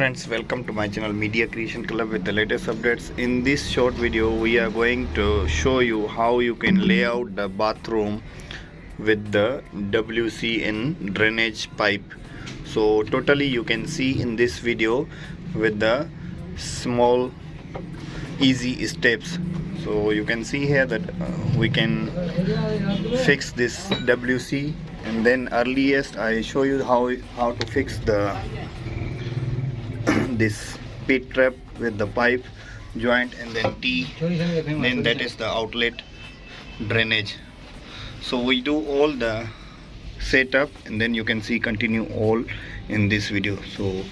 friends, welcome to my channel Media Creation Club with the latest updates. In this short video we are going to show you how you can lay out the bathroom with the WCN drainage pipe. So totally you can see in this video with the small easy steps. So you can see here that we can fix this WC, and then earliest I show you how to fix the this pit trap with the pipe joint, and then T, then that is the outlet drainage. So we do all the setup, and then you can see continue all in this video. So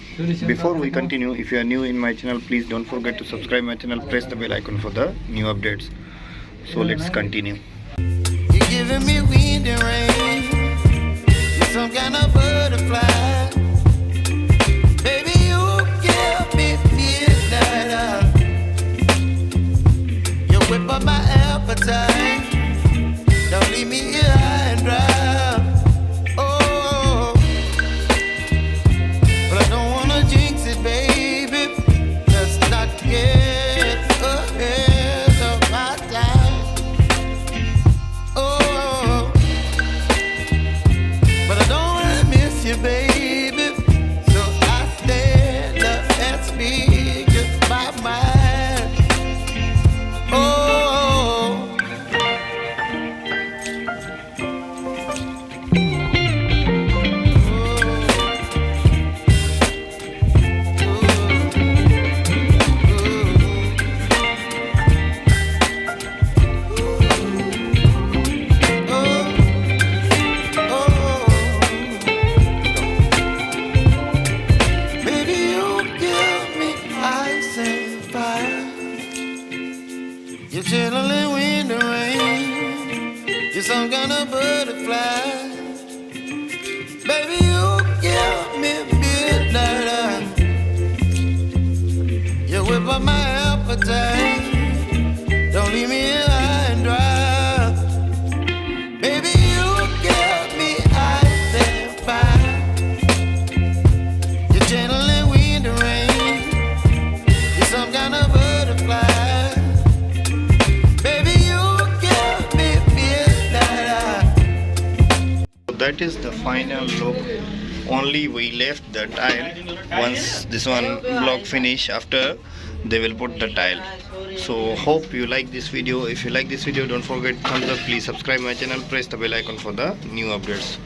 before we continue, if you are new in my channel, please don't forget to subscribe my channel, press the bell icon for the new updates. So let's continue. You're giving me wind and rain, you're some kind of butterfly. Baby, you give me midnight. You whip up my appetite. Don't leave me here high and dry. Oh, but I don't wanna jinx it, baby. Let's not get ahead of my time. Oh, but I don't wanna miss you, baby. So I stand up and speak just my mind. Oh. You're chilling wind and rain. You're some kind of butterfly. Baby, you give me midnight. You whip up my appetite. Don't leave me here high and dry. Baby, you give me ice and fire. You're channeling wind and rain. You're some kind of butterfly. That is the final look. Only we left the tile. Once this one block finish, after they will put the tile. So hope you like this video. If you like this video, don't forget thumbs up. Please subscribe my channel, press the bell icon for the new updates.